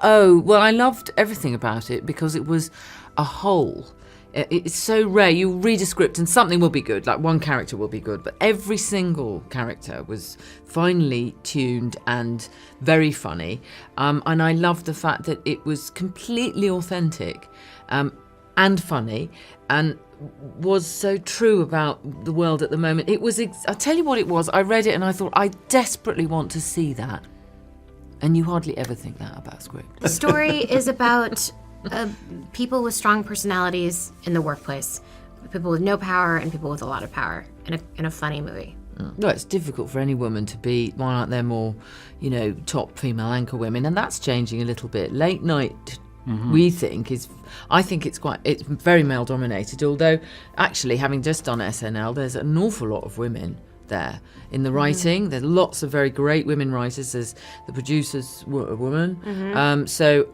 Oh, well, I loved everything about it because it was a whole. It's so rare. You read a script and something will be good, like one character will be good, but every single character was finely tuned and very funny. And I loved the fact that it was completely authentic and funny and was so true about the world at the moment. It was, I'll tell you what it was. I read it and I thought, I desperately want to see that. And you hardly ever think that about script. The story is about people with strong personalities in the workplace, people with no power and people with a lot of power in a funny movie. No, it's difficult for any woman to be. Why aren't there more, top female anchor women? And that's changing a little bit. Late night, we think I think it's very male dominated. Although, actually, having just done SNL, there's an awful lot of women there in the writing. There's lots of very great women writers. There's the producer's a woman. So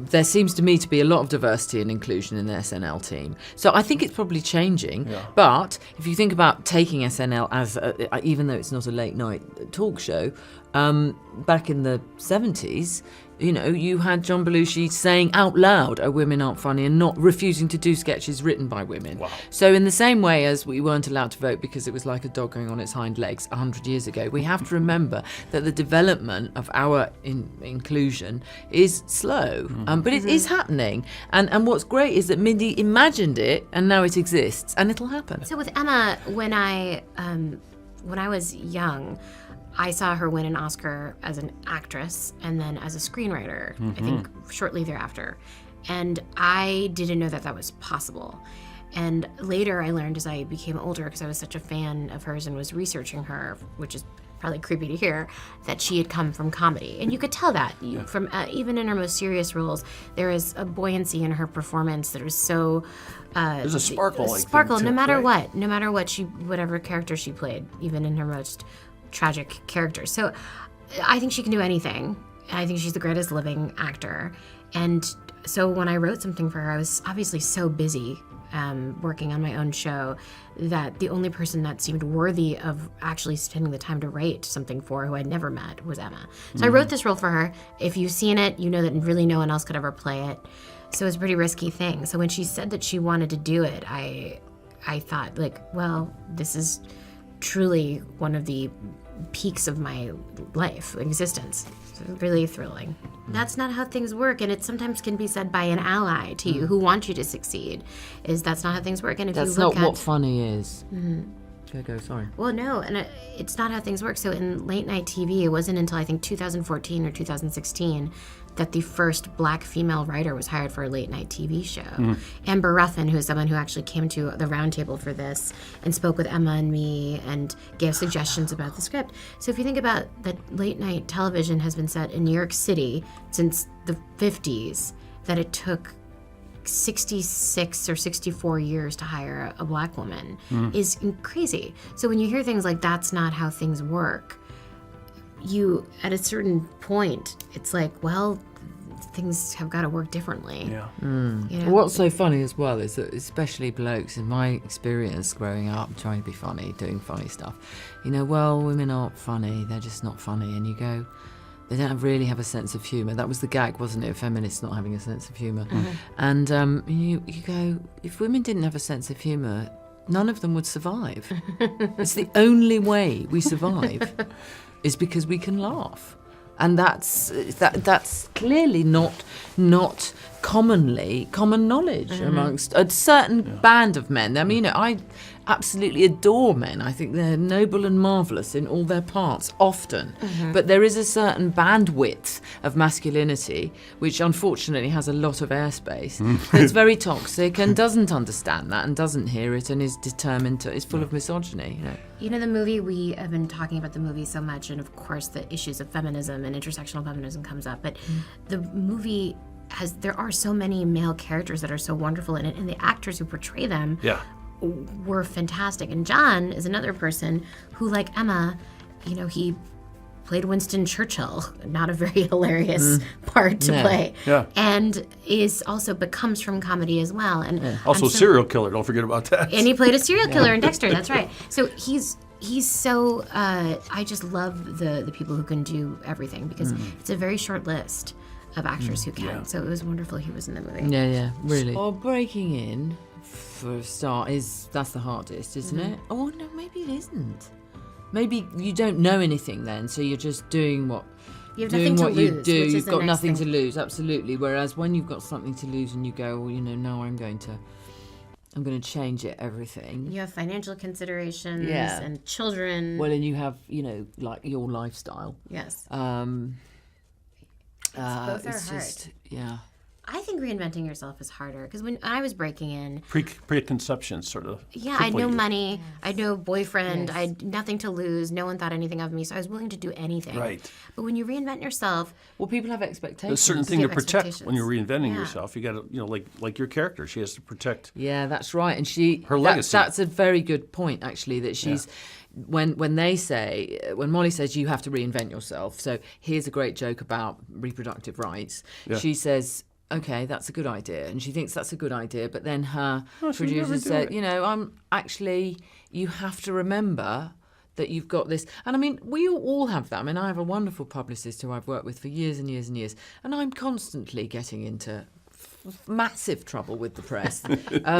there seems to me to be a lot of diversity and inclusion in the SNL team. So I think it's probably changing. Yeah. But if you think about taking SNL as, even though it's not a late night talk show, back in the 70s, you had John Belushi saying out loud, "Oh, women aren't funny," and not refusing to do sketches written by women. Wow. So in the same way as we weren't allowed to vote because it was like a dog going on its hind legs 100 years ago, we have to remember that the development of our inclusion is slow, but it is happening. And what's great is that Mindy imagined it, and now it exists, and it'll happen. So with Emma, when I was young, I saw her win an Oscar as an actress and then as a screenwriter, I think shortly thereafter. And I didn't know that was possible. And later I learned as I became older, because I was such a fan of hers and was researching her, which is probably creepy to hear, that she had come from comedy. And you could tell that from even in her most serious roles, there is a buoyancy in her performance that was so... There's a sparkle. No matter what, whatever character she played, even in her most tragic characters. So I think she can do anything. I think she's the greatest living actor. And so when I wrote something for her, I was obviously so busy working on my own show that the only person that seemed worthy of actually spending the time to write something for, who I'd never met, was Emma. So I wrote this role for her. If you've seen it, you know that really no one else could ever play it. So it was a pretty risky thing. So when she said that she wanted to do it, I thought, this is truly one of the peaks of my life existence. It's really thrilling. That's not how things work, and it sometimes can be said by an ally to you who wants you to succeed. That's not how things work. And if that's you look not what funny is. Go, sorry. Well, no, and it's not how things work. So in late night TV, it wasn't until I think 2014 or 2016 that the first black female writer was hired for a late night TV show. Amber Ruffin, who is someone who actually came to the roundtable for this and spoke with Emma and me and gave suggestions about the script. So if you think about that, late night television has been set in New York City since the 50s, that it took 66 or 64 years to hire a black woman is crazy. So when you hear things like that's not how things work, you, at a certain point, it's like, well, things have got to work differently. Yeah. What's so funny as well is that, especially blokes, in my experience growing up, trying to be funny, doing funny stuff, women aren't funny, they're just not funny. And you go, they don't really have a sense of humour. That was the gag, wasn't it? Feminists not having a sense of humour. And you go, if women didn't have a sense of humour, none of them would survive. It's the only way we survive is because we can laugh. And that's clearly not common knowledge amongst a certain band of men. I mean, I absolutely adore men. I think they're noble and marvellous in all their parts, often. But there is a certain bandwidth of masculinity, which unfortunately has a lot of airspace, that's very toxic and doesn't understand that and doesn't hear it and is determined to, is full of misogyny. The movie, we have been talking about the movie so much, and of course the issues of feminism and intersectional feminism comes up, but the movie there are so many male characters that are so wonderful in it, and the actors who portray them were fantastic. And John is another person who, like Emma, he played Winston Churchill, not a very hilarious part to play, and comes from comedy as well. And also serial killer, don't forget about that. And he played a serial killer in Dexter, that's right. So he's so, I just love the people who can do everything, because it's a very short list of actors who can. So it was wonderful he was in the movie. Yeah, really. Well, breaking in for a start that's the hardest, isn't it? Oh no, maybe it isn't. Maybe you don't know anything then, so you're just doing what You have nothing to lose. you do. Which is You've the got nice nothing thing. to lose, absolutely. Whereas when you've got something to lose and you go, well, now I'm going to change everything. You have financial considerations Yeah. and children. Well, and you have, like your lifestyle. Yes. Um, both are it's hard. just, yeah. I think reinventing yourself is harder because when I was breaking in, Preconceptions sort of. I had no cripple you. money, I had no boyfriend, Yes. I had nothing to lose, no one thought anything of me, so I was willing to do anything. Right. But when you reinvent yourself, Well, people have expectations. There's a certain thing You to have protect when you're reinventing Yeah. yourself. You got to, like your character, she has to protect. Yeah, that's right. And Her legacy. That's a very good point, actually, that she's... When Molly says you have to reinvent yourself, so here's a great joke about reproductive rights. Yeah. She says, okay, that's a good idea. And she thinks that's a good idea. But then her producer said, you have to remember that you've got this. And I mean, we all have that. I mean, I have a wonderful publicist who I've worked with for years and years and years. And I'm constantly getting into massive trouble with the press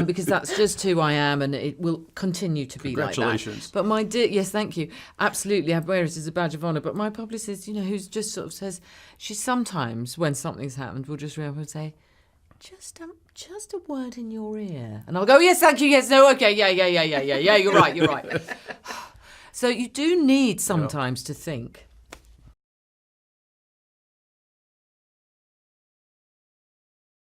because that's just who I am, and it will continue to be like that. Congratulations. But my dear, yes, thank you. Absolutely, I wear it as a badge of honour. But my publicist, who's just sort of says, she sometimes, when something's happened, will just ring up and say, just a word in your ear. And I'll go, yes, thank you, yes, no, okay, yeah, you're right. So you do need sometimes to think.